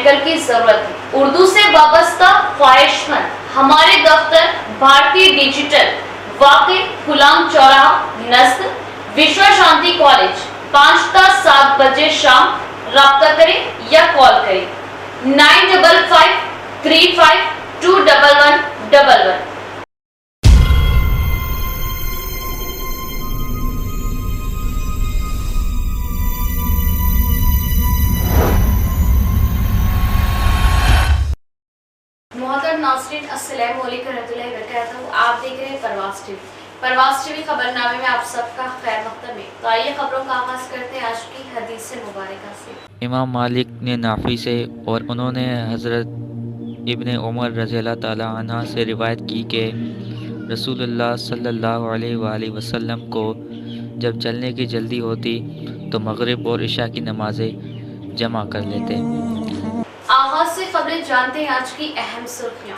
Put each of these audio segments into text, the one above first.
Medical की जरूरत है। उर्दू से वाबस्ता ख्वाहिशमंद हमारे दफ्तर भारतीय डिजिटल वाकई गुलाम चौराहा नज़द विश्व शांति कॉलेज 5 ता 7 बजे शाम राब्ता करें या कॉल करें 9553521111। मोहतरम नाज़रीन अस्सलाम वालेकुम रहमतुल्लाहि व बरकातहू। आप देख रहे हैं परवाज़ टीवी। परवाज़ टीवी खबरनामे में आप सबका खैर मक़दम है। तो आइए खबरों का आगाज़ करते हैं आज की हदीस मुबारक से। इमाम मालिक ने नाफ़ी से और उन्होंने हज़रत इब्ने उमर रज़ियल्लाहु ताला अन्हा से रिवायत की कि रसूलुल्लाह सल्लल्लाहु अलैहि वसल्लम को जब चलने की जल्दी होती तो मगरिब और इशा की नमाज़ें जमा कर लेते। आगाज़ से खबरें जानते हैं आज की अहम सुर्खियां।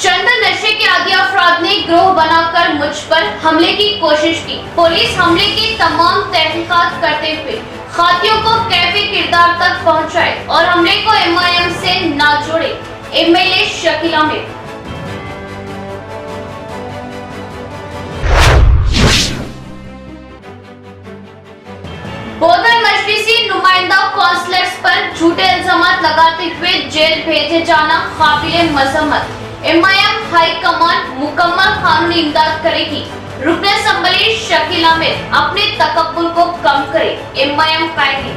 चंद नशे के आदी अफराद ने गिरोह बनाकर मुझ पर हमले की कोशिश की। पुलिस हमले की तमाम तहकीकात करते हुए खातियों को कैफे किरदार तक पहुंचाए और हमले को एमआईएम से ना जोड़े। एमएलए शकील आमिर। बोधन मजलिसी नुमाइंदा काउंसलर्स पर झूठे इल्जामात लगाते हुए जेल भेजे जाना काबिले मजम्मत। एमआईएम हाई कमान मुकम्मल कानूनी इमदाद करेगी। रुकन असम्बली शकील आमिर अपने तकब्बुर को कम करे। एमआईएम कायदे।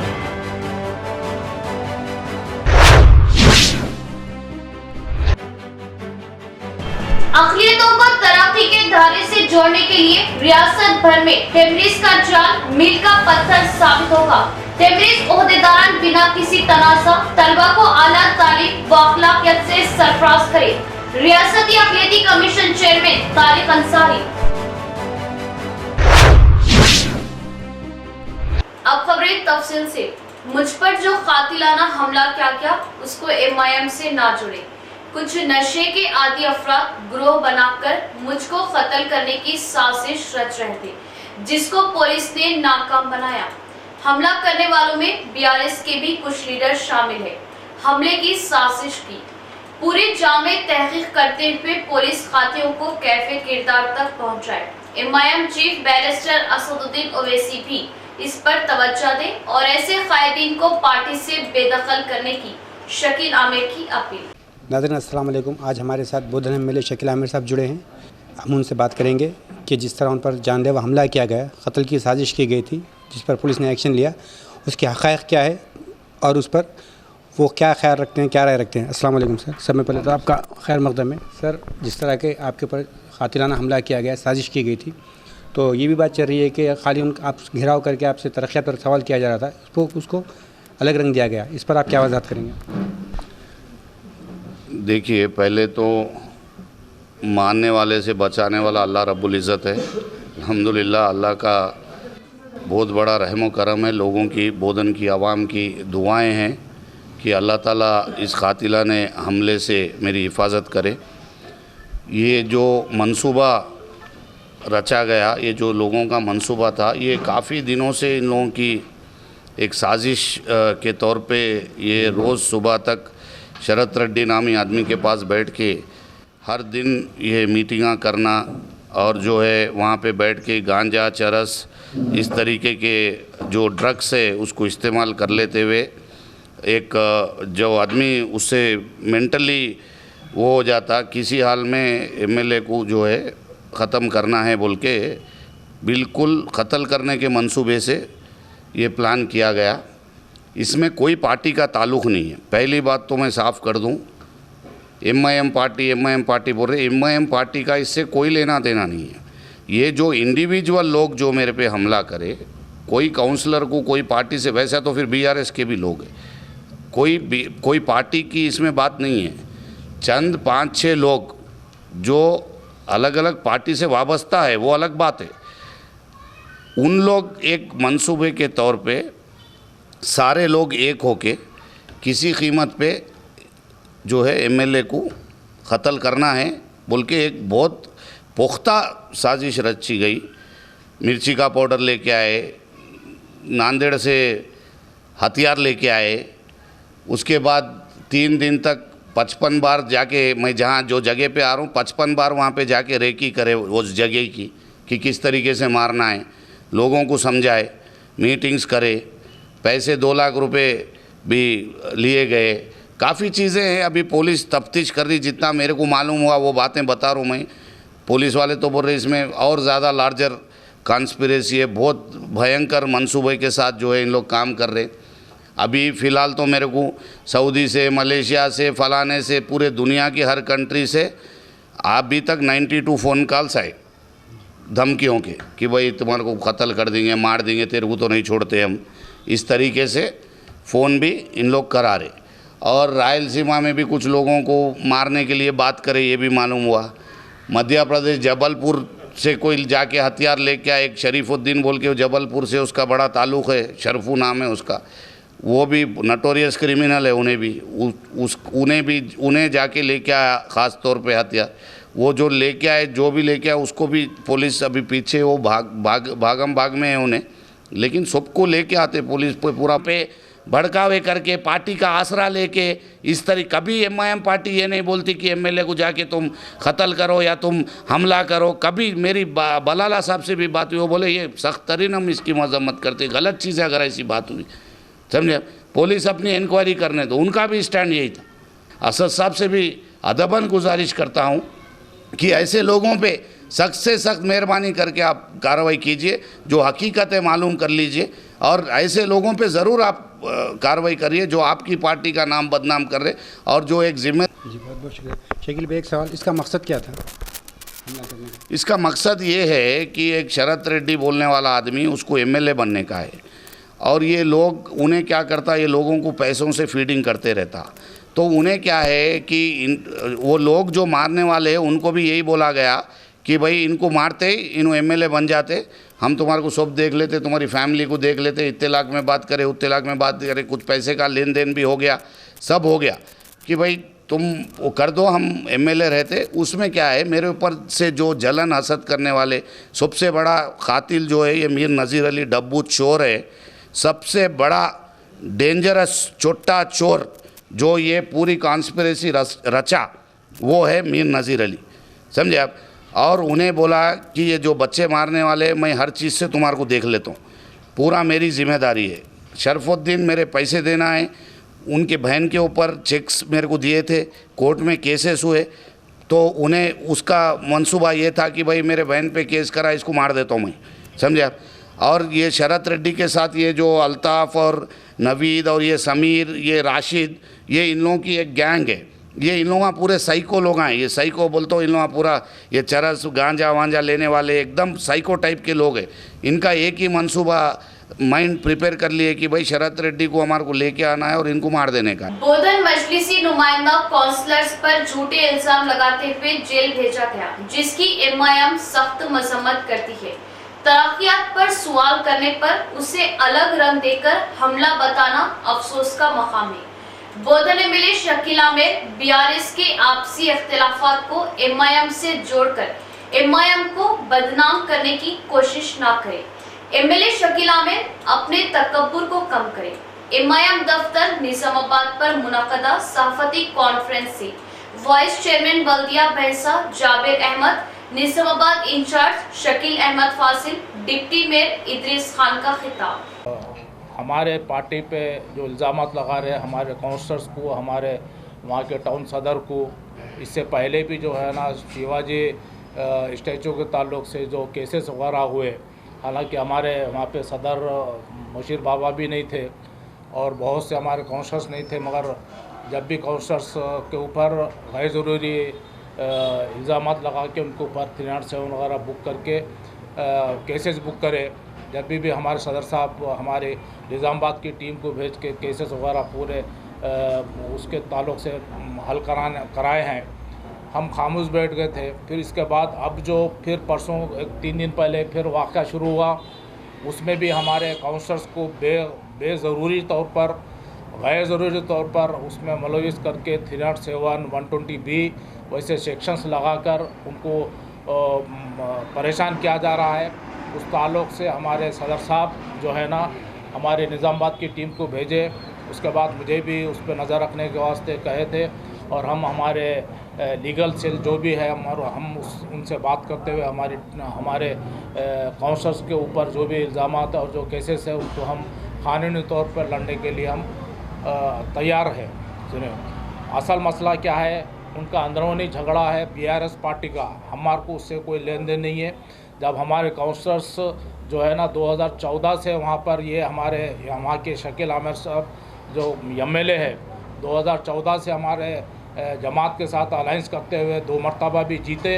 अक़लियतों को तरक्की के धारे से जोड़ने के लिए रियासत भर में तमरीज़ का जाल मील का पत्थर साबित होगा। तमरीज़ ओहदेदारान बिना किसी तनाज़ा तलबा को आला तालीम व अखलाकियत से सरफराज करे। रियासती अक़लियती कमीशन चेयरमैन तारिक अंसारी। अब खबरें तफसील से। मुझ पर जो कातिलाना हमला किया उसको एमआईएम से ना जुड़े। कुछ नशे के आदी अफराद गिरोह बनाकर मुझको कत्ल करने की साजिश रच रहे थे, जिसको पुलिस ने नाकाम बनाया। हमला करने वालों में बीआरएस के भी कुछ लीडर शामिल हैं। हमले की साजिश की पूरी जामे तहकीक करते हुए पुलिस खातियों को कैफे किरदार तक पहुंचाए। MIM chief barrister Asaduddin Owaisi भी इस पर तवज्जो दें और ऐसे कायदीन को पार्टी से बेदखल करने की शकील आमिर की अपील। नाज़रीन अस्सलाम वालेकुम। आज हमारे साथ बोधन एमएलए शकील आमिर साहब जुड़े हैं। हम उनसे बात करेंगे कि जिस तरह उन पर जानलेवा हमला किया गया, कत्ल की साजिश की गई थी, जिस पर पुलिस ने एक्शन लिया, उसके हक़ाइक़ क्या है और उस पर वो क्या ख्याल रखते हैं, क्या राय रखते हैं। अस्सलाम वालेकुम सर। सब में पहले तो आपका खैर मक़दम है। सर, जिस तरह के आपके ऊपर कातिलाना हमला किया गया, साजिश की गई थी, तो ये भी बात चल रही है कि खाली आप घिराव करके आपसे तरक्यात पर सवाल किया जा रहा था, उसको अलग रंग दिया गया। इस पर आप क्या वज़ाहत करेंगे? देखिए, पहले तो मानने वाले से बचाने वाला अल्लाह रब्बुल इज़्ज़त है। अल्हम्दुलिल्लाह, अल्लाह का बहुत बड़ा रहम व करम है। लोगों की, बोधन की आवाम की दुआएं हैं कि अल्लाह ताला इस कातिलाने हमले से मेरी हिफाजत करे। ये जो मंसूबा रचा गया, ये जो लोगों का मंसूबा था, ये काफ़ी दिनों से इन लोगों की एक साजिश के तौर पे ये रोज़ सुबह तक शरत रेड्डी नामी आदमी के पास बैठ के हर दिन ये मीटिंगां करना और जो है वहाँ पे बैठ के गांजा, चरस, इस तरीके के जो ड्रग्स है उसको इस्तेमाल कर लेते हुए एक जो आदमी उससे मेंटली वो हो जाता, किसी हाल में एमएलए को जो है ख़त्म करना है बोल के बिल्कुल कत्ल करने के मंसूबे से ये प्लान किया गया। इसमें कोई पार्टी का ताल्लुक़ नहीं है। पहली बात तो मैं साफ़ कर दूं, एमआईएम पार्टी बोल रहे, एमआईएम पार्टी का इससे कोई लेना देना नहीं है। ये जो इंडिविजुअल लोग जो मेरे पे हमला करे, कोई काउंसलर को कोई पार्टी से, वैसा तो फिर बीआरएस के भी लोग हैं, कोई पार्टी की इसमें बात नहीं है। चंद 5-6 लोग जो अलग अलग पार्टी से वाबस्ता है वो अलग बात है। उन लोग एक मंसूबे के तौर पे सारे लोग एक होके किसी कीमत पे जो है एमएलए को कत्ल करना है बोल के एक बहुत पुख्ता साजिश रची गई। मिर्ची का पाउडर लेके आए, नांदेड़ से हथियार लेके आए। उसके बाद 3 दिन तक 55 बार जाके, मैं जहाँ जो जगह पे आ रहा हूँ 55 बार वहाँ पे जाके रेकी करे उस जगह की कि किस तरीके से मारना है, लोगों को समझाए, मीटिंग्स करे, पैसे 2 लाख रुपए भी लिए गए। काफ़ी चीज़ें हैं, अभी पुलिस तफ्तीश कर रही, जितना मेरे को मालूम हुआ वो बातें बता रहा हूँ मैं। पुलिस वाले तो बोल रहे इसमें और ज़्यादा लार्जर कॉन्स्पिरेसी है, बहुत भयंकर मंसूबे के साथ जो है इन लोग काम कर रहे। अभी फ़िलहाल तो मेरे को सऊदी से, मलेशिया से, फलाने से, पूरे दुनिया की हर कंट्री से अभी तक 92 फ़ोन कॉल्स आए धमकियों के कि भाई तुम्हारे को कत्ल कर देंगे, मार देंगे, तेरे को तो नहीं छोड़ते हम। इस तरीके से फ़ोन भी इन लोग करा रहे। और रायलसीमा में भी कुछ लोगों को मारने के लिए बात करे, ये भी मालूम हुआ। मध्य प्रदेश जबलपुर से कोई जाके हथियार लेके आया, एक शरीफुद्दीन बोल के, जबलपुर से उसका बड़ा ताल्लुक़ है, शरफू नाम है उसका, वो भी नोटोरियस क्रिमिनल है। उन्हें जाके लेके आया ख़ास तौर पे हथियार। वो जो लेके आए, जो भी लेके आए, उसको भी पुलिस अभी पीछे, वो भाग में है उन्हें, लेकिन सबको लेके आते पुलिस पे पूरा पे भड़कावे करके, पार्टी का आसरा लेके इस तरह। कभी MIM पार्टी ये नहीं बोलती कि MLA को जाके तुम कत्ल करो या तुम हमला करो। कभी मेरी बलाला साहब से भी बात हुई, वो बोले ये सख्त तरीन हम इसकी मजम्मत करते, गलत चीज़ है अगर ऐसी बात हुई, समझे। पुलिस अपनी इंक्वायरी करने दो, उनका भी स्टैंड यही था। असद साहब से भी अदबन गुजारिश करता हूँ कि ऐसे लोगों पे सख्त से सख्त मेहरबानी करके आप कार्रवाई कीजिए, जो हकीकत है मालूम कर लीजिए, और ऐसे लोगों पे ज़रूर आप कार्रवाई करिए जो आपकी पार्टी का नाम बदनाम कर रहे, और जो एक जिम्मे। जी बहुत बहुत शुक्रिया। शकील भाई, एक सवाल, इसका मकसद क्या था हमला करने का? इसका मकसद ये है कि एक शरत रेड्डी बोलने वाला आदमी, उसको MLA बनने का है, और ये लोग, उन्हें क्या करता, ये लोगों को पैसों से फीडिंग करते रहता। तो उन्हें क्या है कि वो लोग जो मारने वाले हैं उनको भी यही बोला गया कि भाई इनको मारते ही इन्हों MLA बन जाते, हम तुम्हारे को सब देख लेते, तुम्हारी फैमिली को देख लेते, इतने लाख में बात करें, उतने लाख में बात करें, कुछ पैसे का लेन देन भी हो गया, सब हो गया कि भाई तुम वो कर दो, हम MLA रहते। उसमें क्या है, मेरे ऊपर से जो जलन हसद करने वाले सबसे बड़ा कातिल जो है ये मीर नज़ीर अली डब्बू चोर है। सबसे बड़ा डेंजरस छोटा चोर जो ये पूरी कॉन्स्पिरेसी रचा वो है मीर नज़ीर अली, समझे आप। और उन्हें बोला कि ये जो बच्चे मारने वाले, मैं हर चीज़ से तुम्हारे को देख लेता हूँ, पूरा मेरी जिम्मेदारी है। शरफुद्दीन मेरे पैसे देना है, उनके बहन के ऊपर चेक्स मेरे को दिए थे, कोर्ट में केसेस हुए, तो उन्हें उसका मंसूबा ये था कि भाई मेरे बहन पे केस करा, इसको मार देता हूँ मैं, समझे आप। और ये शरत रेड्डी के साथ ये जो अल्ताफ़ और नवीद और ये समीर, ये राशिद, ये इन लोगों की एक गैंग है। ये इन लोगों पूरे साइको लोग हैं, ये साइको बोलते हो, इन लोगों पूरा ये चरस गांजा वांजा लेने वाले एकदम साइको टाइप के लोग हैं। इनका एक ही मंसूबा माइंड प्रिपेयर कर लिए कि भाई शरत रेड्डी को हमारे को लेके आना है और इनको मार देने का। बोधन मजलिसी नुमाइंदा काउंसलर्स पर झूठे इल्जाम लगाते हुए जेल भेजा गया, जिसकी MIM सख्त मजम्मत करती है। तरक्कियात पर सवाल करने पर उसे अलग रंग देकर हमला बताना अफसोस का मकाम है। बोधन में मिले शकील आमिर BRS के आपसी इख्तिलाफात को MIM से जोड़कर MIM को बदनाम करने की कोशिश ना करे। MLA शकील आमिर अपने तकब्बुर को कम करे। MIM दफ्तर निजामाबाद पर मुनक़दा सहाफ़ती कॉन्फ्रेंस से वाइस चेयरमैन बल्दिया Bhainsa Jabir Ahmed, Nizamabad in-charge Shakeel Ahmed Fasil, deputy mayor Idris Khan का खिताब। हमारे पार्टी पे जो इल्ज़ामात लगा रहे हैं हमारे काउंसलर्स को, हमारे वहाँ के टाउन सदर को, इससे पहले भी जो है ना शिवाजी स्टैचू के ताल्लुक़ से जो केसेस वगैरह हुए, हालांकि हमारे वहाँ पे सदर मुशीर बाबा भी नहीं थे और बहुत से हमारे काउंसलर्स नहीं थे, मगर जब भी काउंसलर्स के ऊपर गैर ज़रूरी इल्ज़ामात लगा के उनके ऊपर 307 वगैरह बुक करके केसेस बुक करे, जब भी हमारे सदर साहब हमारे निज़ामाबाद की टीम को भेज के केसेस वगैरह पूरे उसके ताल्लुक़ से हल कराए हैं, हम खामोश बैठ गए थे। फिर इसके बाद अब जो फिर परसों 3 दिन पहले फिर वाक़या शुरू हुआ, उसमें भी हमारे काउंसलर्स को बेज़रूरी तौर पर, गैर ज़रूरी तौर पर उसमें मुलविस करके 307, 120B वैसे सेक्शंस लगाकर उनको परेशान किया जा रहा है। उस ताल्लुक़ से हमारे सदर साहब जो है ना हमारे निज़ामाबाद की टीम को भेजे। उसके बाद मुझे भी उस पर नज़र रखने के वास्ते कहे थे और हम हमारे लीगल सेल जो भी है हम उनसे बात करते हुए हमारे काउंसलर्स के ऊपर जो भी इल्ज़ामात और जो केसेस है उनको हम कानूनी तौर पर लड़ने के लिए हम तैयार है। सुनिए, असल मसला क्या है, उनका अंदरूनी झगड़ा है बीआरएस पार्टी का, हमारे को उससे कोई लेन देन नहीं है। जब हमारे काउंसलर्स जो है ना 2014 से वहाँ पर ये हमारे वहाँ के शकील आमिर साहब जो एमएलए है 2014 से हमारे जमात के साथ अलायंस करते हुए 2 मरतबा भी जीते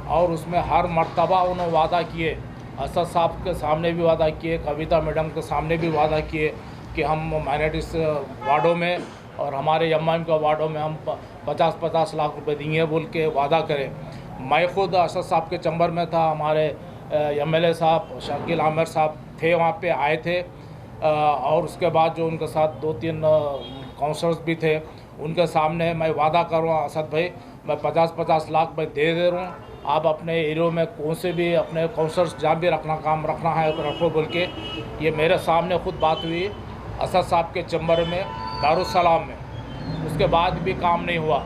और उसमें हर मरतबा उन्होंने वादा किए, असद साहब के सामने भी वादा किए, कविता मैडम के सामने भी वादा किए कि हम माइनॉरिटीज़ वार्डों में और हमारे एमआईएम का वार्डों में हम 50-50 लाख रुपए देंगे बोल के वादा करें। मैं खुद असद साहब के चंबर में था, हमारे एमएलए साहब शकील आमिर साहब थे, वहाँ पे आए थे और उसके बाद जो उनके साथ 2-3 काउंसलर्स भी थे, उनके सामने मैं वादा करूँ असद भाई मैं 50-50 लाख मैं दे रहा हूँ, आप अपने एरिया में कौन से भी अपने काउंसलर्स जहाँ भी रखना है रखो बोल के। ये मेरे सामने खुद बात हुई असद साहब के चंबर में दारुसलाम में। उसके बाद भी काम नहीं हुआ।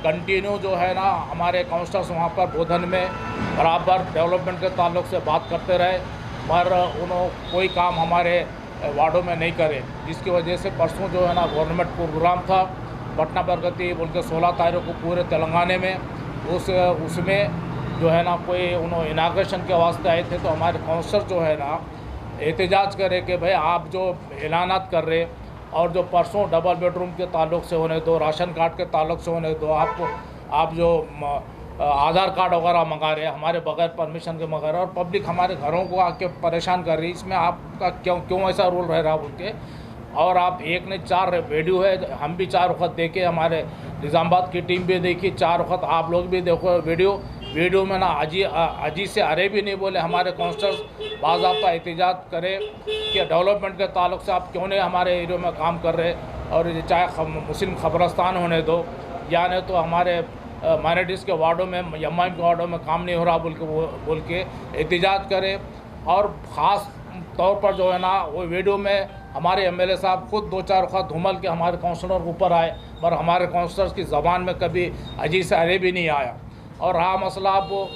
कंटिन्यू जो है ना हमारे काउंसलर्स वहाँ पर बोधन में बराबर डेवलपमेंट के ताल्लुक से बात करते रहे, पर उन्होंने कोई काम हमारे वार्डों में नहीं करे, जिसकी वजह से परसों जो है ना गवर्नमेंट प्रोग्राम था पटना प्रगति बोल के 16 तारीख को पूरे तेलंगाना में, उसमें जो है ना कोई उन्होंने इनाग्रेशन के वास्ते आए थे, तो हमारे काउंसलर जो है ना एहतजाज करे कि भाई आप जो ऐलानात कर रहे और जो परसों डबल बेडरूम के ताल्लुक से होने दो, राशन कार्ड के ताल्लुक से होने दो, आप जो आधार कार्ड वगैरह मंगा रहे हैं हमारे बगैर परमिशन के वगैरह और पब्लिक हमारे घरों को आके परेशान कर रही है, इसमें आपका क्यों ऐसा रूल रह रहा बोल के। और आप एक ने 4 वीडियो है, हम भी 4 वक्त देखे, हमारे निज़ामाबाद की टीम भी देखी, 4 वक्त आप लोग भी देखो वीडियो में ना अजी से अरे भी नहीं बोले। हमारे काउंसलर्स बाज़ाब्ता एहतजाज करें कि डेवलपमेंट के ताल्लुक से आप क्यों नहीं हमारे एरिया में काम कर रहे, और चाहे मुस्लिम खबरस्तान होने दो या नहीं तो हमारे माइनॉरिटीज़ के वार्डों में एमआईएम के वार्डों में काम नहीं हो रहा बोल के एहतजाज करें। और ख़ास तौर पर जो है ना वो वीडियो में हमारे एमएलए साहब खुद 2-4 वक्त धूमल के हमारे काउंसलर के ऊपर आए, पर हमारे काउंसलर्स की ज़बान में कभी अजी से अरे भी नहीं आया। और रहा मसला वो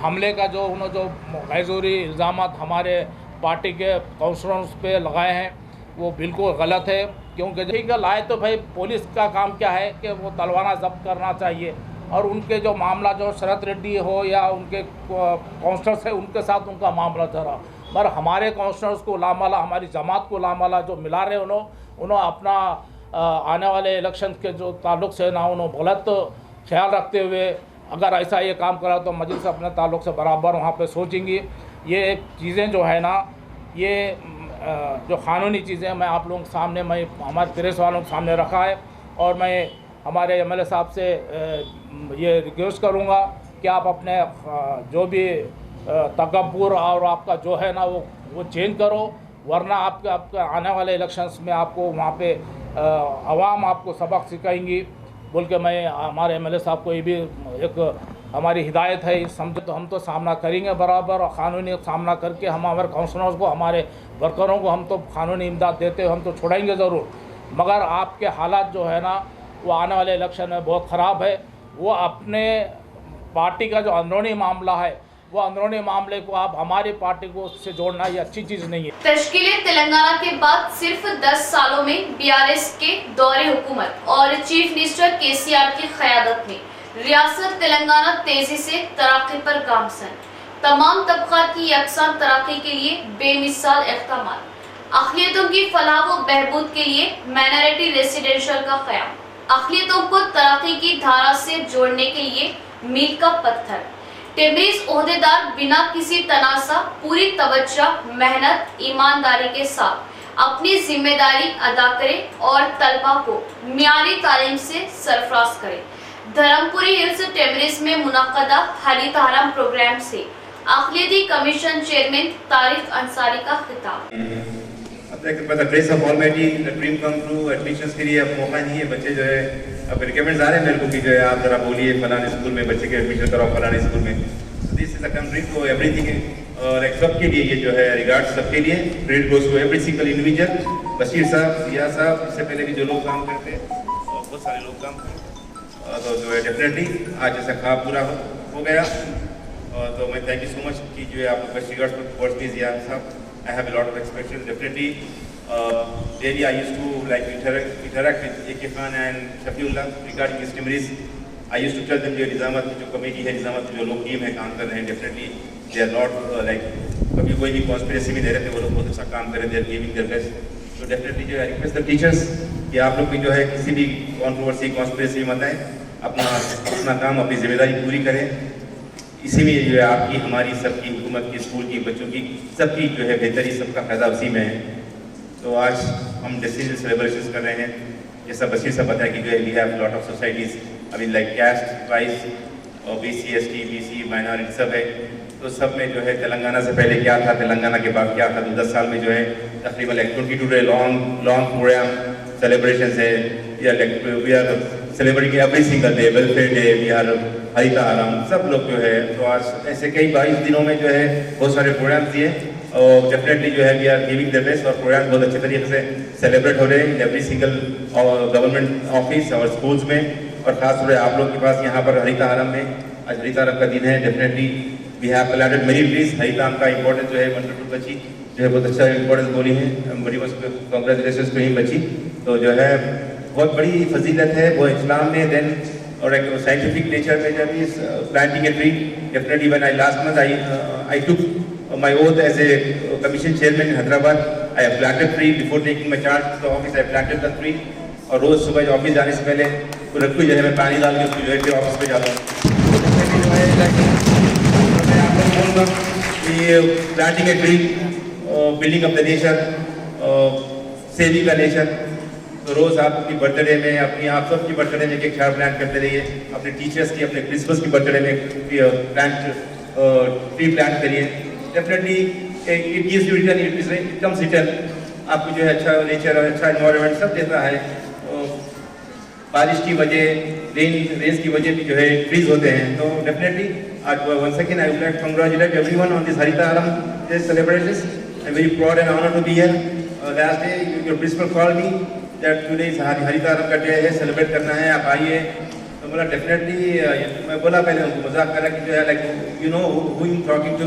हमले का जो उन्होंने जो गैरज़रूरी इल्ज़ामात हमारे पार्टी के काउंसलर्स पे लगाए हैं वो बिल्कुल गलत है, क्योंकि ठीक है लाए तो भाई पुलिस का काम क्या है कि वो तलवाना जब्त करना चाहिए, और उनके जो मामला जो शरत रेड्डी हो या उनके काउंसलर्स है उनके साथ उनका मामला चला, पर हमारे काउंसलर्स को लामाला हमारी जमात को लामाला जो मिला रहे उन्होंने अपना आने वाले इलेक्शन के जो ताल्लुक से ना उन्होंने गलत ख्याल रखते हुए अगर ऐसा ये काम करा तो मजलिस अपने ताल्लुक से बराबर वहाँ पे सोचेंगी। ये चीज़ें जो है ना ये जो क़ानूनी चीज़ें मैं आप लोगों के सामने मैं हमारे प्रेस वालों के सामने रखा है, और मैं हमारे एमएलए साहब से ये रिक्वेस्ट करूँगा कि आप अपने जो भी तकब्बुर और आपका जो है ना वो चेंज करो, वरना आपके आने वाले इलेक्शंस में आपको वहाँ पे अवाम आपको सबक सिखाएंगी बोल के मैं हमारे एमएलए साहब को ये भी एक हमारी हिदायत है। समझो तो हम तो सामना करेंगे बराबर, और क़ानूनी सामना करके हम हमारे काउंसलर्स को हमारे वर्करों को हम तो क़ानूनी इमदाद देते हम तो छोड़ेंगे ज़रूर, मगर आपके हालात जो है ना वो आने वाले इलेक्शन में बहुत ख़राब है। वो अपने पार्टी का जो अंदरूनी मामला है वो अंदरूनी मामले को आप हमारी पार्टी को उससे जोड़ना ये अच्छी चीज़ नहीं है। तश्कील तेलंगाना के बाद सिर्फ 10 सालों में बीआरएस के दौरे हुकूमत और चीफ मिनिस्टर केसीआर की क़यादत में रियासत तेलंगाना तेजी से तरक्की पर गामजन, तमाम तबक़ात की यकसान तरक्की के लिए बेमिसाल इक़दामात, अक़लियतों की फलाह व बहबूद के लिए माइनॉरिटी रेसिडेंशियल का क़याम, अक़लियतों को तरक्की की धारा से जोड़ने के लिए मील का पत्थर। टेमरीज ओहदेदार बिना किसी तनासा पूरी तवज्जो, मेहनत, ईमानदारी के साथ अपनी जिम्मेदारी अदा करें और तलबा को मियारी तालीम से सरफराज करें। धर्मपुरी हिल्स टेमरीज में मुनक्कदा हरीत हरम प्रोग्राम से अक़लियती कमीशन चेयरमैन तारिक अंसारी का खिताब। Grace of almighty dream come true admissions के लिए अब मौका नहीं है। बच्चे जो है अब रिकमेंड्स आ रहे हैं मेरे को कि जो है आप जरा बोलिए फलाने स्कूल में बच्चे के एडमिशन कराओ फलाने स्कूल में। This is a country to everything और एक सबके लिए ये जो है रिगार्ड्स सबके लिए, credit goes to every single individual. Bashir sahab, Siya साहब, इससे पहले भी जो लोग काम करते हैं और बहुत सारे लोग काम करते हैं, तो जो है डेफिनेटली आज जैसा ख्वाब पूरा हो गया। और तो मैं थैंक यू सो मच कि जो है आप बेस्ट रिगार्ड्स फॉर जिया साहब। I have a lot of expectation definitely. Daily I used to like interact with AK Khan and Shafiullah regarding his memories. I used to tell them जो निज़ामत की जो committee है, निज़ामत की जो लोग टीम है काम कर रहे हैं, definitely they are not like कभी कोई भी कॉन्स्पिरेसी में दे रहे थे, वो लोग बहुत अच्छा काम कर रहे हैं, they are giving their best. तो डेफिनेटली जो है रिक्वेस्ट द टीचर्स कि आप लोग भी जो है किसी भी कॉन्ट्रोवर्सी कॉन्स्पिरेसी मत आए, अपना काम अपनी जिम्मेदारी पूरी करें। इसी में जो है आपकी हमारी सबकी हुकूमत की, स्कूल की, बच्चों की, सबकी जो है बेहतरी, सबका फायदा उसी में है। तो आज हम डिसीजन सेलिब्रेशन कर रहे हैं, जैसा बशीर साहब बताया कि जो है we have lot of societies अभी लाइक कैस्ट वाइज और BC ST BC माइनॉरिटी सब है। तो सब में जो है तेलंगाना से पहले क्या था, तेलंगाना के बाद क्या था, तो 10 साल में जो है तकरीबन like 22 day long program celebration है। We are celebrating every single day, welfare day, we are Haritha Haram, सब लोग जो है। तो आज ऐसे कई 22 दिनों में जो है बहुत सारे प्रोग्राम दिए और डेफिनेटली जो है we are giving the best और प्रोग्राम बहुत अच्छे तरीके से सेलिब्रेट हो रहे हैं in every single government office और स्कूल्स में। और खासतौर से आप लोग के पास यहाँ पर हरिता आराम में आज हरिता आराम का दिन है। Definitely we have planted many trees. Haritha Haram का इंपॉर्टेंस जो है वंडरफुल बच्ची जो है बहुत अच्छा इंपॉर्टेंस बोली है, बड़ी कॉन्ग्रेचुलेशन टू हिम बच्ची। तो जो है बहुत बड़ी फजीलत है वो इस्लाम में। देन और एक साइंटिफिक नेचर में जब इस planting a tree, definitely when I last month I took my oath as a commission chairman in Hyderabad. I have planted tree before taking my charge to the office. I planted the tree और रोज सुबह office जाने से पहले तो रखी जगह में पानी डाल के उसको जो है ऑफिस पे जाता हूँ। मैं आपको बोलूँगा कि planting a tree, building of the nature, saving का नेचर। तो रोज आप अपनी बर्थडे में, अपनी आप सबकी बर्थडे में एक चार प्लांट करते रहिए, अपने टीचर्स की, अपने प्रिंसिपल्स की बर्थडे में ट्री प्लांट करिए। Definitely it gives you return, it comes return. आपको जो है अच्छा नेचर और अच्छा एनवायरनमेंट सब देता है। बारिश की वजह, रेन्स की वजह भी जो है ट्रीज होते हैं। तो डेफिनेटली आज once again I would like to congratulate everyone on this Haritha Haram celebrations. I am very proud and honoured to be here. Last day your principal called me that today is Haritha Haram का day है, celebrate करना है, आप आइए। तो बोला definitely, मैं बोला पहले उनको मजाक करा कि जो है like you know who you talking to.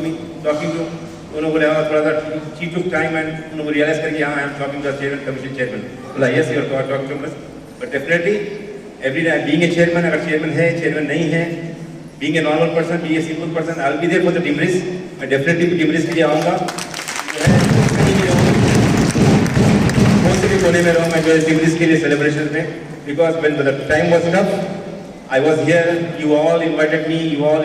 उन्होंने बोले हाँ थोड़ा सा शी टुक टाइम एंड उन्होंने रियलाइज करके हाँ I am talking to chairman, commission chairman. बोला yes you are talking to us. But definitely every being a chairman, अगर चेयरमैन है, चेयरमैन नहीं है, being a normal person, being a simple person, I will be there for the डिमरीज। मैं definitely डिमरीज के लिए आऊँगा, कौन से भी कोने में रहूँगा जो है डिमरीज के लिए सेलिब्रेशन में। Because when the time was enough I was here, you all invited me, you all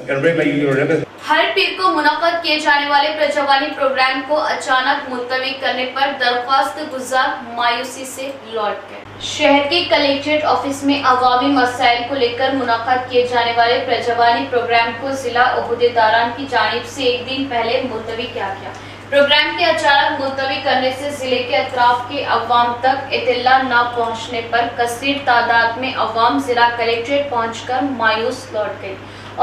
conveyed by your request. हर पीर को मुनक्कद किए जाने वाले प्रजवानी प्रोग्राम को अचानक मुलतवी करने पर दरख्वास्त गुजार मायूसी से लौट गए। शहर के कलेक्ट्रेट ऑफिस में अवामी मसाइल को लेकर मुनक्कद किए जाने वाले प्रजवानी प्रोग्राम को जिला ओहदेदारान की जानिब से एक दिन पहले मुलतवी किया गया। प्रोग्राम के अचानक मुलतवी करने से जिले के अतराफ के अवाम तक इत्तला न पहुंचने पर कसीर तादाद में अवाम जिला कलेक्ट्रेट पहुंचकर मायूस लौट गए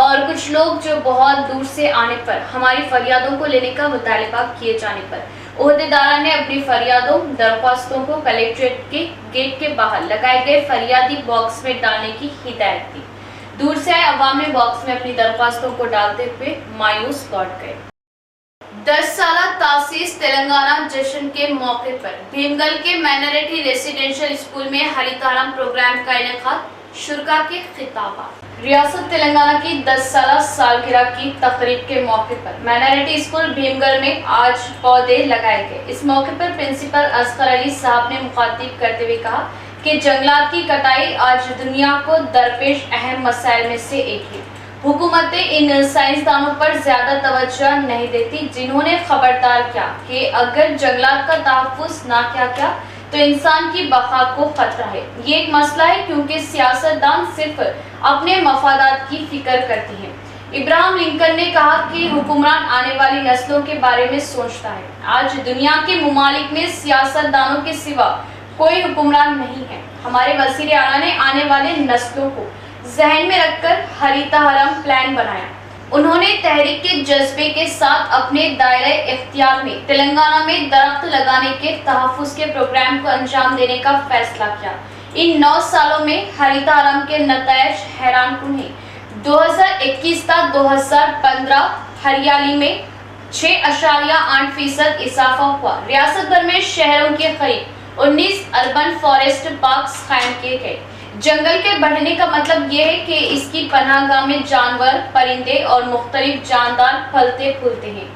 और कुछ लोग जो बहुत दूर से आने पर हमारी फरियादों को लेने का मुतालिबा किए जाने पर ओहदेदारा ने अपनी फरियादों दरख्वास्तों को कलेक्ट्रेट के गेट के बाहर लगाए गए फरियादी बॉक्स में डालने की हिदायत दी। दूर से आए अवाम ने बॉक्स में अपनी दरख्वास्तों को डालते हुए मायूस लौट गए। 10 साला तासीस तेलंगाना जश्न के मौके पर भीमगल के माइनॉरिटी रेसिडेंशियल स्कूल में हरिताराम प्रोग्राम का इनेकाद, शुरा के खिताबात। रियासत तेलंगाना की 10 साला सालगिरह की तकरीब के मौके पर माइनॉरिटी स्कूल भीमगल में आज पौधे लगाए गए। इस मौके पर प्रिंसिपल असगर अली साहब ने मुखातिब करते हुए कहा कि जंगलात की कटाई आज दुनिया को दरपेश अहम मसाइल में से एक है। हुकूमतें इन साइंसदानों पर ज्यादा तवज्जो नहीं देती जिन्होंने खबरदार किया कि अगर जंगलात का तहफ्फुज़ ना किया गया तो इंसान की बका को खतरा है। ये एक मसला है क्योंकि सियासतदान सिर्फ अपने मफादात की फिक्र करती हैं। इब्राहिम लिंकन ने कहा कि हुक्मरान आने वाली नस्लों के बारे में सोचता है। आज दुनिया के मुमालिक में सियासतदानों के सिवा कोई हुक्मरान नहीं है। हमारे वज़ीर आला ने आने वाले नस्लों को जहन में रखकर हरिताराम प्लान बनाया। उन्होंने तहरीक के जज्बे के साथ अपने दायरे इख्तियार में तेलंगाना में दरख्त लगाने के तहफ़्फ़ुज़ के प्रोग्राम को अंजाम देने का फैसला किया। इन 9 सालों में हरितारम के नतायज हैरानकुन हैं। 2021 का 2015 हरियाली में 6.8% इजाफा हुआ। रियासत भर में शहरों के करीब 19 अर्बन फॉरेस्ट पार्क्स कायम किए गए। जंगल के बढ़ने का मतलब यह है कि इसकी पनाहगाह में जानवर, परिंदे और मुख्तलिफ जानदार फलते फूलते हैं।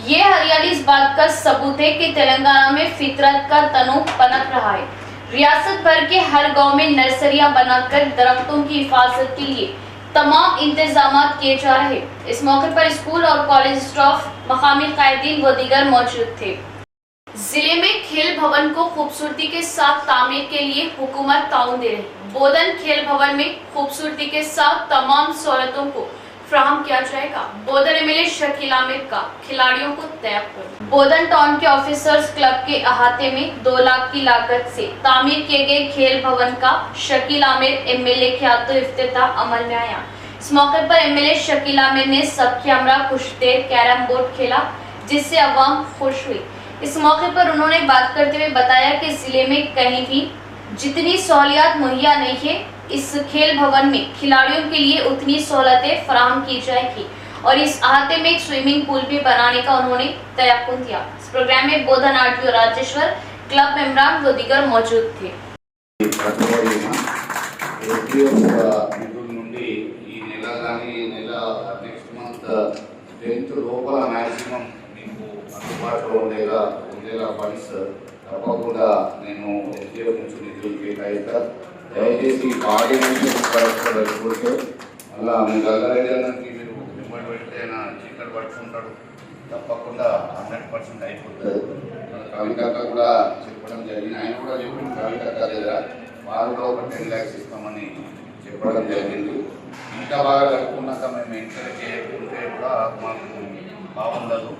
ये हरियाली इस बात का सबूत है कि तेलंगाना में फितरत का तनु पनप रहा है। रियासत भर के हर गांव में नर्सरियां बनाकर दरख्तों की हिफाजत के लिए तमाम इंतजाम किए जा रहे। इस मौके पर स्कूल और कॉलेज स्टाफ, मकामी कायदीन व दीगर मौजूद थे। जिले में खेल भवन को खूबसूरती के साथ तामीर के लिए हुकूमत ताउन दे रही। बोधन खेल भवन में खूबसूरती के साथ तमाम सहूलतों को फ्राहम किया जाएगा। बोधन एमएलए शकील आमिर का खिलाड़ियों को तैयार। बोधन टाउन के ऑफिसर्स क्लब के अहाते में 2 लाख की लागत से तामीर किए गए खेल भवन का शकील आमिर एमएलए के हाथों इफ्तिताह अमल में आया। इस मौके पर एमएलए शकील आमिर ने सबके हमरा कुछ देर कैरम बोर्ड खेला, जिससे अवाम खुश हुई। इस मौके पर उन्होंने बात करते हुए बताया कि जिले में कहीं भी जितनी सहूलियत मुहैया नहीं है, इस खेल भवन में खिलाड़ियों के लिए उतनी सहूलतें फराहम की जाएगी और इस अहाते में एक स्विमिंग पूल भी बनाने का उन्होंने तयक्कुन दिया। इस प्रोग्राम में बोधन आरटीओ राजेश्वर, क्लब मेंबरान व दीगर मौजूद थे। తప్పకుండా నేను ఎస్డిఎఫ్ నుంచి నిధులు కేటాయిస్తా. దయచేసి బాడీ నుంచి పడుతుంటే అలా మీ గల్లారెడ్డి మీరు మిమ్మల్ని పెడితే ఆయన చీకటి పట్టుకుంటాడు. తప్పకుండా 100% అయిపోతుంది. కవితక్క కూడా చెప్పడం జరిగింది. ఆయన కూడా చెప్పింది కవితక్క దగ్గర వారు కూడా ఒక 10 lakhs ఇస్తామని చెప్పడం జరిగింది. ఇంకా బాగా కట్టుకున్నాక మేము ఎంకరేజ్ చేయకుంటే కూడా మాకు బాగుండదు.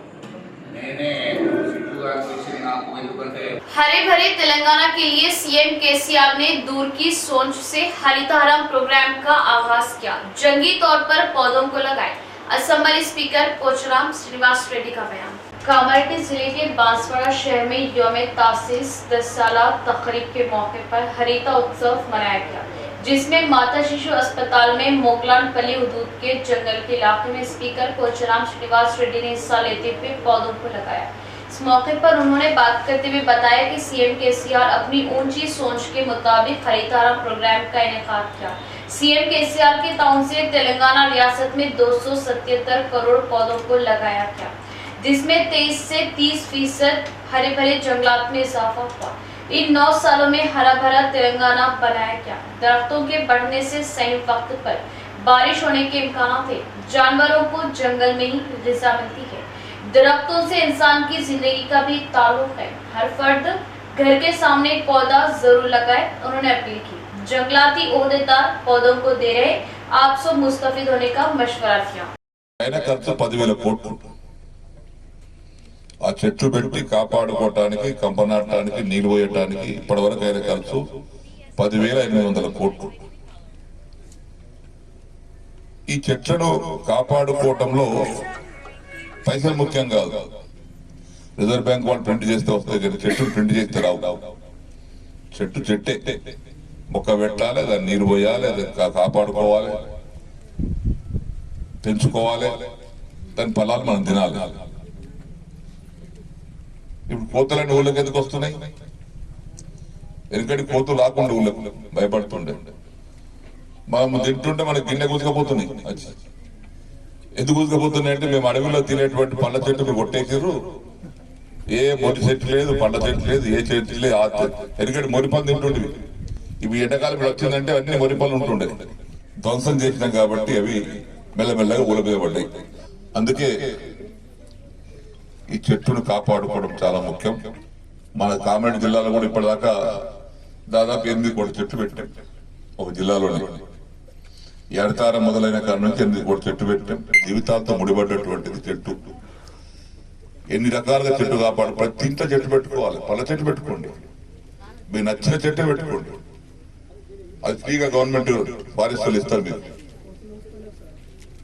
हरे भरे तेलंगाना के लिए सीएम केसीआर ने दूर की सोच से हरितहारम प्रोग्राम का आगाज किया। जंगी तौर पर पौधों को लगाए। असेंबली स्पीकर पोचराम श्रीनिवास रेड्डी का बयान। कामारेड्डी जिले के बांसवाड़ा शहर में यौम तासीस 10 साला तकरीब के मौके पर हरिता उत्सव मनाया गया, जिसमें माता शिशु अस्पताल में मोगलानपल्ली हदूद के जंगल के इलाके में स्पीकर पोचराम श्रीनिवास रेड्डी ने हिस्सा लेते हुए पौधों को लगाया। इस मौके पर उन्होंने बात करते हुए बताया कि सीएम केसीआर अपनी ऊंची सोच के मुताबिक हरितहारम प्रोग्राम का इनेकाद किया। सीएम केसीआर के ताउन से तेलंगाना रियासत में 277 करोड़ पौधों को लगाया गया, जिसमें 23 से 30% हरे भरे जंगलात में इजाफा हुआ। इन 9 सालों में हरा भरा तेलंगाना बनाया गया। दरख्तों के बढ़ने से सही वक्त पर बारिश होने के इम्कान थे। जानवरों को जंगल में ही ग़िज़ा मिलती है। दरख्तों से इंसान की जिंदगी का भी ताल्लुक है। हर फर्द घर के सामने एक पौधा जरूर लगाए, उन्होंने अपील की। जंगलाती ओहदेदार पौधों को दे रहे, आप सब मुस्तफिद होने का मशवरा किया। ఆ చెట్లు పెట్టి కాపాడుకోవటానికి, కంపనాటానికి, నీళ్ళు పోయటానికి ఇప్పటివరకు అయిన ఖర్చు 10,800 కోట్లు. ఈ చెట్లను కాపాడుకోవటంలో పైసలు ముఖ్యం కాదు. రిజర్వ్ బ్యాంక్ వాళ్ళు ప్రింట్ చేస్తే వస్తాయి కానీ చెట్లు ప్రింట్ చేస్తే రావు. చెట్టు చెట్టే, మొక్క పెట్టాలి, దాన్ని నీరు పోయాలి, అది కాపాడుకోవాలి, పెంచుకోవాలి, దాని ఫలాలు మనం తినాలి. ఇప్పుడు కోతలన్నీ ఊళ్ళకి ఎందుకు వస్తున్నాయి? ఎందుకంటే కోతులు రాకుండా ఊళ్ళకు భయపడుతుండే మనం తింటుంటే మనకి గిన్నె గుంజుకపోతున్నాయి. ఎందుకు గుంజుకపోతున్నాయి అంటే మేము అడవిలో తినేటువంటి పండ్ల చెట్టు కొట్టేసారు. ఏ మొరి చెట్టు లేదు, పండ్ల చెట్టు లేదు, ఏ చెట్టు లేదు. ఎందుకంటే మొరిపళ్ళు తింటుండేవి. ఇవి ఎండాకాలం వచ్చిందంటే అన్ని మొరిపళ్ళు ఉంటుండే. ధ్వంసం చేసినాం కాబట్టి అవి మెల్లమెల్లగా ఊళ్ళ మీద పడ్డాయి. అందుకే ఈ చెట్టును కాపాడుకోవడం చాలా ముఖ్యం. మన కామారెడ్డి జిల్లాలో కూడా ఇప్పటిదాకా దాదాపు 8 కోట్ల చెట్లు పెట్టాం. ఒక జిల్లాలోనే ఎడతారం మొదలైన కారణం నుంచి 8 కోట్ల చెట్టు పెట్టాం. జీవితాలతో ముడిపడ్డటువంటిది చెట్టు. ఎన్ని రకాలుగా చెట్టు కాపాడు. ప్రతి ఇంట్లో చెట్టు పెట్టుకోవాలి. పళ్ళ చెట్టు పెట్టుకోండి, మీకు నచ్చిన చెట్టే పెట్టుకోండి. అది ఫ్రీగా గవర్నమెంట్ ఫారెస్ట్ వాళ్ళు ఇస్తారు.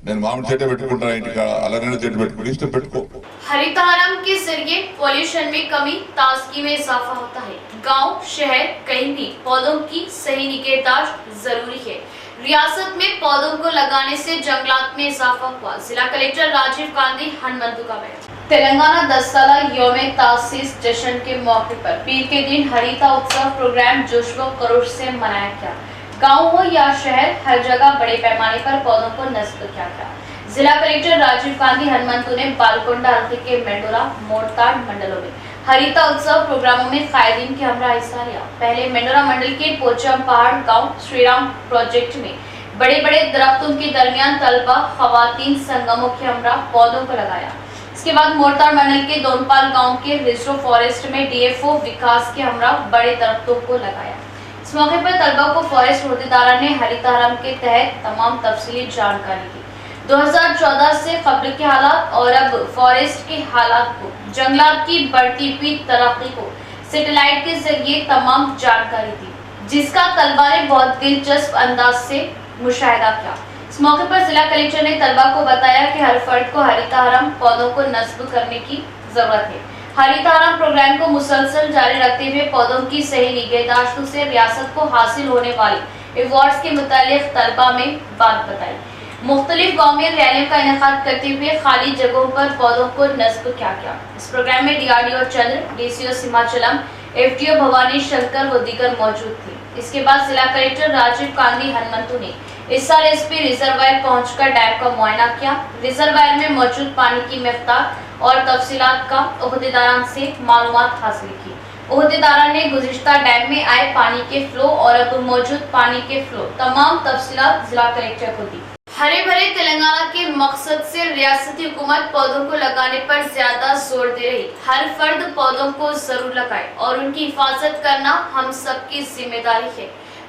నేను మామిడి చెట్టు పెట్టుకుంటాను ఇంటికి అలాగే చెట్టు పెట్టుకుంటే ఇష్టం పెట్టుకో हरितहारम के जरिए पॉल्यूशन में कमी, ताजगी में इजाफा होता है। गांव, शहर, कहीं भी पौधों की सही निगहदाश्त जरूरी है। रियासत में पौधों को लगाने से जंगलात में इजाफा हुआ। जिला कलेक्टर राजीव गांधी हनुमंतु का बयान। तेलंगाना 10 साला यौम तासीस जश्न के मौके पर पीर के दिन हरिता उत्सव प्रोग्राम जोश व खरोश से मनाया गया। गाँव हो या शहर, हर जगह बड़े पैमाने पर पौधों को नस्ब किया गया। जिला कलेक्टर राजीव गांधी हनुमंतु ने बालकोंडा हल्के के मेंडोरा, मोरताड मंडलों में हरिता उत्सव प्रोग्रामों में कायदीन के हमरा हिस्सा लिया। पहले मेंडोरा मंडल के पोचम पहाड़ गांव श्रीराम प्रोजेक्ट में बड़े बड़े दरख्तों के दरमियान तलबा, खवातीन संगमों के हमरा पौधों को लगाया। इसके बाद मोरताड मंडल के दोनपाल गांव के रिजर्व फॉरेस्ट में डीएफओ विकास के हमरा बड़े दरख्तों को लगाया। इस मौके पर तलबा को फॉरेस्ट होदेदारा ने हरितहारम के तहत तमाम तफसीली जानकारी दी। 2014 से कब्ल के हालात और अब फॉरेस्ट के हालात को, जंगलात की बढ़ती हुई तरक्की को सैटेलाइट के जरिए तमाम जानकारी दी, जिसका तलबा ने बहुत दिलचस्प अंदाज से मुशाहिदा किया। इस मौके पर जिला कलेक्टर ने तलबा को बताया कि हर फर्द को हरितहारम पौधों को नस्ब करने की जरूरत है। हरितहारम प्रोग्राम को मुसलसल जारी रखते हुए पौधों की सही निगहदाश्त से रियासत को हासिल होने वाले अवार्ड्स के मुतालिक तलबा में बात बताई। मुख्तलिफ गाँव में रैलियों का इनेकाद करते हुए खाली जगहों पर पौधों को नस्ब किया गया। इस प्रोग्राम में DRDO चंद्र, DCO सिमाचलम, FDO भवानी शंकर व दीगर मौजूद थे। इसके बाद जिला कलेक्टर राजीव गांधी हनुमंतु ने SRSP रिजर्वायर पहुंचकर डैम का मुआयना किया। रिजर्वायर में मौजूद पानी की मिक़दार और तफसीलात का ओहदेदारान से मालूमात हासिल की। ओहदेदारान ने गुज़िश्ता डैम में आए पानी के फ्लो और अब मौजूद पानी के फ्लो तमाम तफसीलात जिला कलेक्टर को दी। हरे भरे तेलंगाना के मकसद से रियासती हुकूमत पौधों को लगाने पर ज्यादा जोर दे रही। हर फर्द पौधों को जरूर लगाए और उनकी हिफाजत करना हम सबकी जिम्मेदारी है।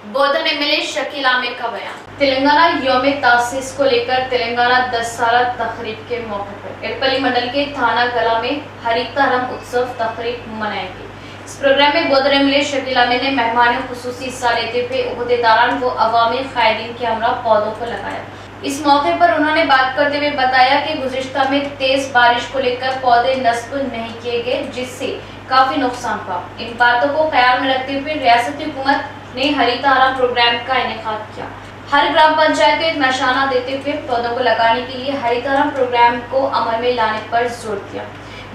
बोधन MLA शकील आमिर का बयान। तेलंगाना यौम तासीस को लेकर तेलंगाना 10 साला तकरीब के मौके पर एरपल्ली मंडल के थाना कला में हरितहारम उत्सव तकरीब मनाई गई। इस प्रोग्राम में बोधन MLA शकील आमिर ने मेहमानों खुसूसी हिस्सा लेते हुए ओहदेदारान व अवामी कायदीन के हमरा पौधों को लगाया। इस मौके पर उन्होंने बात करते हुए बताया कि गुज़िश्ता में तेज बारिश को लेकर पौधे नस्ब नहीं किए गए, जिससे काफी नुकसान हुआ। इन बातों को ख्याल में रखते हुए रियासती हुकूमत ने हरितहारम प्रोग्राम का इनेकाद किया। हर ग्राम पंचायत को एक निशाना देते हुए पौधों को लगाने के लिए हरितहारम प्रोग्राम को अमल में लाने पर जोर दिया,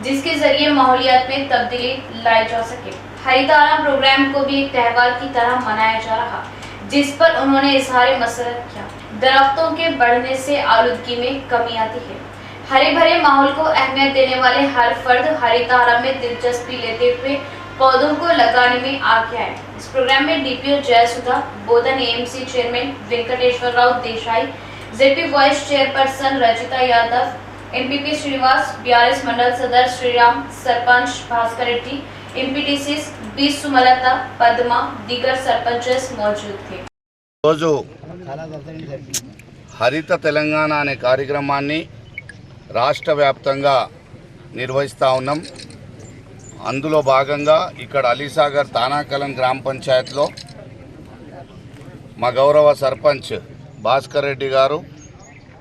जिसके जरिए माहौलियात में तब्दीली लाई जा सके। हरितहारम प्रोग्राम को भी एक त्यौहार की तरह मनाया जा रहा, जिस पर उन्होंने इजहार मसरत किया। दरख्तों के बढ़ने से आलूदगी में कमी आती है। हरे भरे माहौल को अहमियत देने वाले हर फर्द हरितहारम में दिलचस्पी लेते हुए पौधों को लगाने में आगे आए। इस प्रोग्राम में DPO Jayasudha, Bodhan AMC chairman Venkateshwar Rao Desai, ZP vice chairperson Rajitha Yadav, MPP Srinivas, BRS mandal सदर श्रीराम, सरपंच भास्कर रेड्डी, MPTCs बी सुमलता, पद्मा, दीगर सरपंचेस मौजूद थे। రోజు హరిత తెలంగాణ అనే కార్యక్రమాన్ని రాష్ట్ర వ్యాప్తంగా నిర్వహిస్తూ ఉన్నాం. అందులో భాగంగా ఇక్కడ అలీసాగర్ తానాకలం గ్రామ పంచాయత్లో మా గౌరవ సర్పంచ్ భాస్కర్ రెడ్డి గారు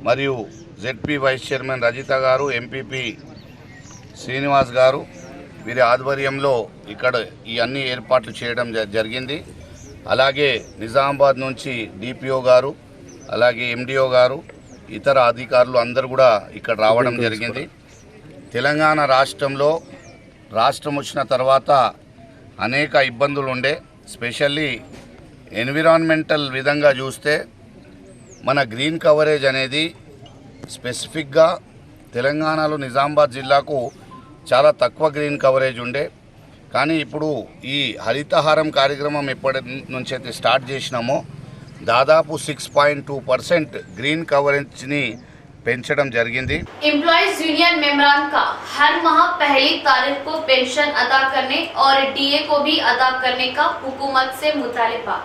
మరియు ZP వైస్ చైర్మన్ రజిత గారు, MPP శ్రీనివాస్ గారు వీరి ఆధ్వర్యంలో ఇక్కడ ఈ అన్ని ఏర్పాట్లు చేయడం జరిగింది. అలాగే నిజామాబాద్ నుంచి DPO గారు, అలాగే MDO గారు, ఇతర అధికారులు అందరూ కూడా ఇక్కడ రావడం జరిగింది. తెలంగాణ రాష్ట్రంలో రాష్ట్రం వచ్చిన తర్వాత అనేక ఇబ్బందులు ఉండే, స్పెషల్లీ ఎన్విరాన్మెంటల్ విధంగా చూస్తే మన గ్రీన్ కవరేజ్ అనేది స్పెసిఫిక్గా తెలంగాణలో నిజామాబాద్ జిల్లాకు చాలా తక్కువ గ్రీన్ కవరేజ్ ఉండే. కానీ ఇప్పుడు ఈ హరితహారం కార్యక్రమం ఎప్పటి నుంచి అయితే స్టార్ట్ చేసినామో దాదాపు 6.2% గ్రీన్ కవరేజ్ని पेंचडम జరిగింది। एम्प्लॉयज यूनियन मेंबरान का हर माह पहली तारीख को पेंशन अदा करने और DA को भी अदा करने का हुकूमत से मुतालिबा।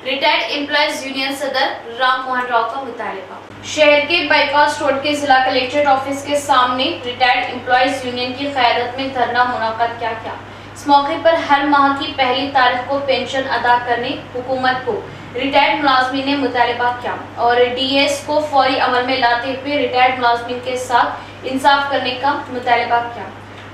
रिटायर्ड एम्प्लॉयज यूनियन सदर राम मोहन राव का मुतालिबा। शहर के बाईपास रोड के जिला कलेक्ट्रेट ऑफिस के सामने रिटायर्ड एम्प्लॉयज यूनियन की क़यादत में धरना मुनाक़द किया गया। इस मौके पर हर माह की पहली तारीख को पेंशन अदा करने, हुकूमत को रिटायर्ड मुलाजमीन ने मुतालबा किया और डीएस को फौरी अमल में लाते हुए रिटायर्ड मुलाजमीन के साथ इंसाफ करने का मुतालबा किया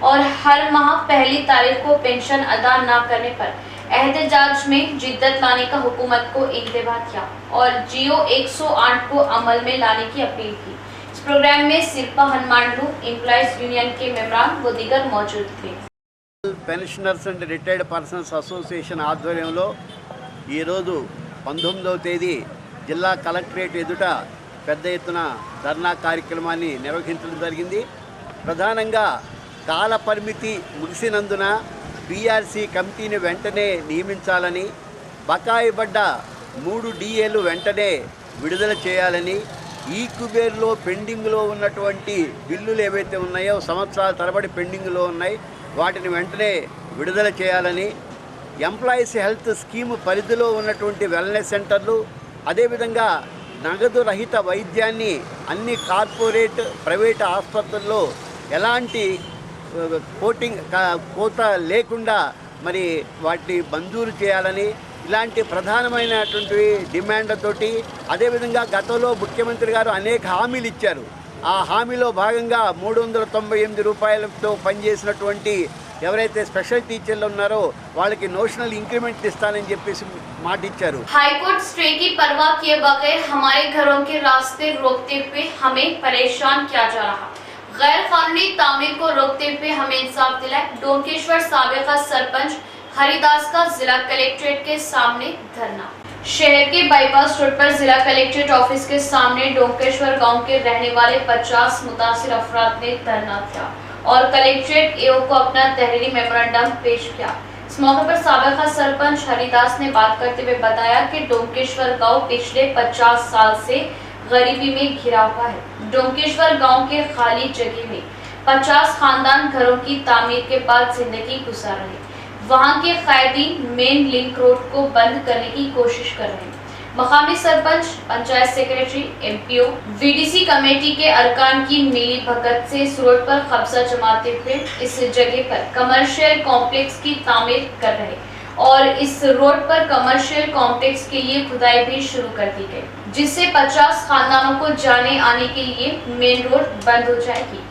और हर माह पहली तारीख को पेंशन अदा न करने पर एहतजाज में जिद्दत लाने का हुकूमत को इंतबा किया और जियो 108 को अमल में लाने की अपील की। इस प्रोग्राम में सिरपा हनुमानडू एम्प्लॉइज यूनियन के मेंबरान व दीगर मौजूद थे। Pensioners and retired persons association ఆధ్వర్యంలో ఈరోజు 19వ తేదీ జిల్లా కలెక్టరేట్ ఎదుట పెద్ద ఎత్తున ధర్నా కార్యక్రమాన్ని నిర్వహించడం జరిగింది. ప్రధానంగా కాల పరిమితి ముగిసినందున బీఆర్సీ కమిటీని వెంటనే నియమించాలని, బకాయి పడ్డ 3 డిఏలు వెంటనే విడుదల చేయాలని, ఈ కుబేర్లో పెండింగ్లో ఉన్నటువంటి బిల్లులు ఏవైతే ఉన్నాయో సంవత్సరాల తరబడి పెండింగ్లో ఉన్నాయి వాటిని వెంటనే విడుదల చేయాలని, ఎంప్లాయీస్ హెల్త్ స్కీమ్ పరిధిలో ఉన్నటువంటి వెల్నెస్ సెంటర్లు, అదేవిధంగా నగదు రహిత వైద్యాన్ని అన్ని కార్పొరేట్ ప్రైవేట్ ఆసుపత్రుల్లో ఎలాంటి కోత లేకుండా మరి వాటిని మంజూరు చేయాలని, ఇలాంటి ప్రధానమైనటువంటి డిమాండ్లతోటి, అదేవిధంగా గతంలో ముఖ్యమంత్రి గారు అనేక హామీలు ఇచ్చారు. ఆ హామీలో భాగంగా 398 రూపాయలతో పనిచేసినటువంటి ఎవరైతే స్పెషల్ టీచర్లు ఉన్నారో వాళ్ళకి నోషనల్ इंक्रीमेंट ఇస్తానని చెప్పేసి మాట ఇచ్చారు. हाईकोर्ट स्टे की परवाह किए बगैर हमारे घरों के रास्ते रोकते हुए हमें परेशान किया जा रहा। गैर कानूनी तामीर को रोकते हुए हमें इंसाफ दिलाए। डोंकेश्वर साबिका सरपंच हरिदास का जिला कलेक्ट्रेट के सामने धरना। शहर के बाईपास रोड पर जिला कलेक्ट्रेट ऑफिस के सामने डोंकेश्वर गांव के रहने वाले 50 मुतासिर अफराद ने धरना दिया और कलेक्ट्रेट एओ को अपना तहरीरी मेमोरेंडम पेश किया। इस मौके पर साबिका सरपंच हरिदास ने बात करते हुए बताया कि डोंकेश्वर गांव पिछले 50 साल से गरीबी में घिरा हुआ है। डोंकेश्वर गांव के खाली जगह में 50 खानदान घरों की तामीर के बाद जिंदगी गुजार रहे। वहां के कैदीन मेन लिंक रोड को बंद करने की कोशिश कर रहे हैं। मकामी sarpanch, panchayat secretary, MPO, VDC committee के अरकान की मिली भगत से इस रोड पर कब्जा जमाते हुए इस जगह पर कमर्शियल कॉम्प्लेक्स की तामीर कर रहे और इस रोड पर कमर्शियल कॉम्प्लेक्स के लिए खुदाई भी शुरू कर दी गई, जिससे 50 खानदानों को जाने आने के लिए मेन रोड बंद हो जाएगी।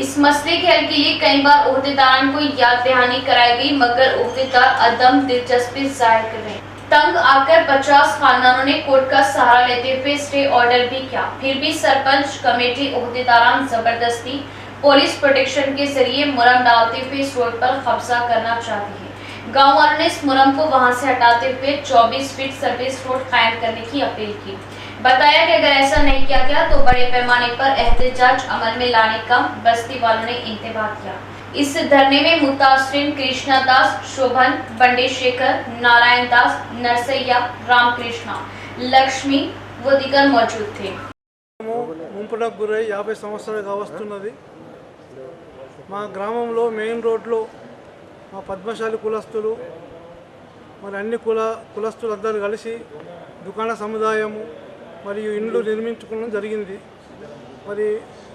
इस मसले के हल के लिए कई बार ओहदेदारान को याद दहानी कराई गई मगर ओहदेदार अदम दिलचस्पी जाहिर कर रहे हैं। तंग आकर 50 खानदानों ने कोर्ट का सहारा लेते हुए स्टे ऑर्डर भी किया, फिर भी सरपंच कमेटी ओहदेदारान जबरदस्ती पुलिस प्रोटेक्शन के जरिए मुरम डालते हुए इस रोड पर कब्जा करना चाहते हैं। गाँव वालों ने इस मुरम को वहां से हटाते हुए 24 फीट सर्विस रोड कायम करने की अपील की। बताया कि अगर ऐसा नहीं किया गया तो बड़े पैमाने पर एहतजाज अमल में लाने का बस्ती वालों ने इंतबा किया। इस धरने में मुतासरीन कृष्णा दास, शोभन, बंडे शेखर, नारायण दास, नरसैया, रामकृष्ण, लक्ष्मी व दीगर मौजूद थे। ముంపునకు గురై 50 సంవత్సరాలుగా వస్తున్నది. మా గ్రామంలో మెయిన్ రోడ్లో మా పద్మశాలి కులస్తులు మరి అన్ని కులస్తులందరూ కలిసి దుకాణ సముదాయము మరియు ఇండ్లు నిర్మించుకోవడం జరిగింది. మరి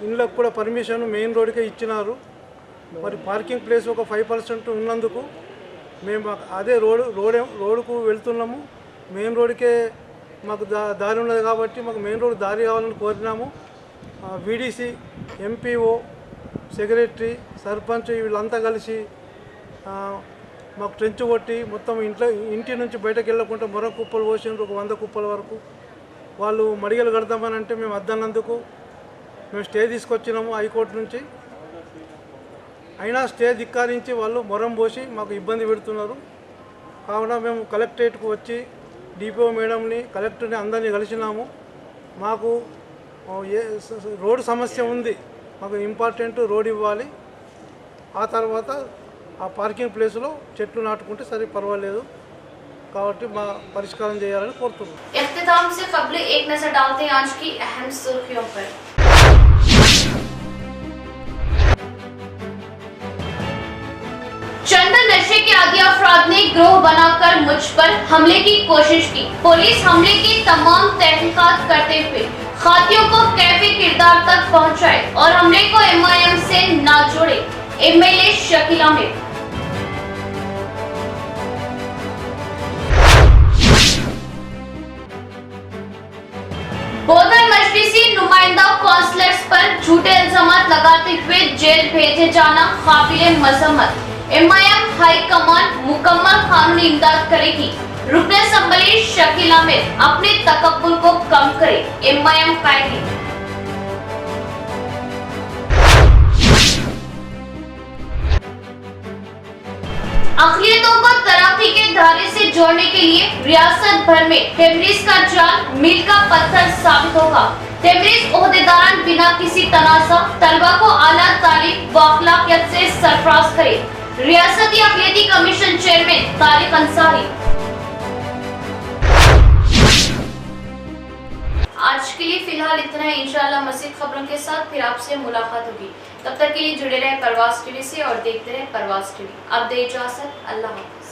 ఇండ్లకు కూడా పర్మిషన్ మెయిన్ రోడ్కే ఇచ్చినారు. మరి పార్కింగ్ ప్లేస్ ఒక 5% ఉన్నందుకు మేము అదే రోడ్డుకు వెళ్తున్నాము. మెయిన్ రోడ్కే మాకు దారి ఉన్నది కాబట్టి మాకు మెయిన్ రోడ్ దారి కావాలని కోరినాము. వీడీసీ, ఎంపీఓ, సెక్రటరీ, సర్పంచ్ వీళ్ళంతా కలిసి మాకు ట్రెంచ్ కొట్టి మొత్తం ఇంటి నుంచి బయటకు వెళ్ళకుండా మరో కుప్పలు పోసినారు, ఒక 100 కుప్పల వరకు. వాళ్ళు మడిగలు కడతామని అంటే మేము అద్దన్నందుకు మేము స్టే తీసుకొచ్చినాము హైకోర్టు నుంచి. అయినా స్టే ధిక్కరించి వాళ్ళు మొరం పోసి మాకు ఇబ్బంది పెడుతున్నారు. కావున మేము కలెక్టరేట్కు వచ్చి డిపిఓ మేడంని, కలెక్టర్ని అందరినీ కలిసినాము. మాకు రోడ్డు సమస్య ఉంది, మాకు ఇంపార్టెంట్ రోడ్ ఇవ్వాలి. ఆ తర్వాత ఆ పార్కింగ్ ప్లేస్లో చెట్లు నాటుకుంటే సరే పర్వాలేదు కాబట్టి మా పరిష్కారం చేయాలని కోరుతున్నాం. इख्तिताम से कबल एक नजर डालते हैं आज की अहम सुर्खियों पर। चंद नशे के आदी अफराद ने गिरोह बनाकर मुझ पर हमले की कोशिश की। पुलिस हमले की तमाम तहकीकात करते हुए खातियों को कैफी किरदार तक पहुंचाए और हमले को MIM से ना जोड़े। MLA शकील आमिर। काउंसलर्स पर झूठे इल्जामात लगाते हुए जेल भेजे जाना काबिले मजम्मत। एमआईएम हाई कमान मुकम्मल कानूनी इमदाद करेगी। रुकने असम्बली शकील आमिर अपने तकब्बुर को कम करे, एमआईएम कहेगी। अक़लियतों को तरक्की के धारे से जोड़ने के लिए रियासत भर में तमरीज का जाल मील का पत्थर साबित होगा। तमरीज ओहदेदारान बिना किसी तनाज़ा तलबा को आला तालीम व अखलाकियत से सरफराज करे। रियासती अक़लियती कमीशन चेयरमैन तारिक अंसारी। आज के लिए फिलहाल इतना है। इंशाअल्लाह मज़ीद खबरों के साथ फिर आपसे मुलाकात होगी। तब तक के लिए जुड़े रहे परवाज़ टीवी से और देखते रहे परवाज़ टीवी। अब दे इजाज़त, अल्लाह हाफ़िज़।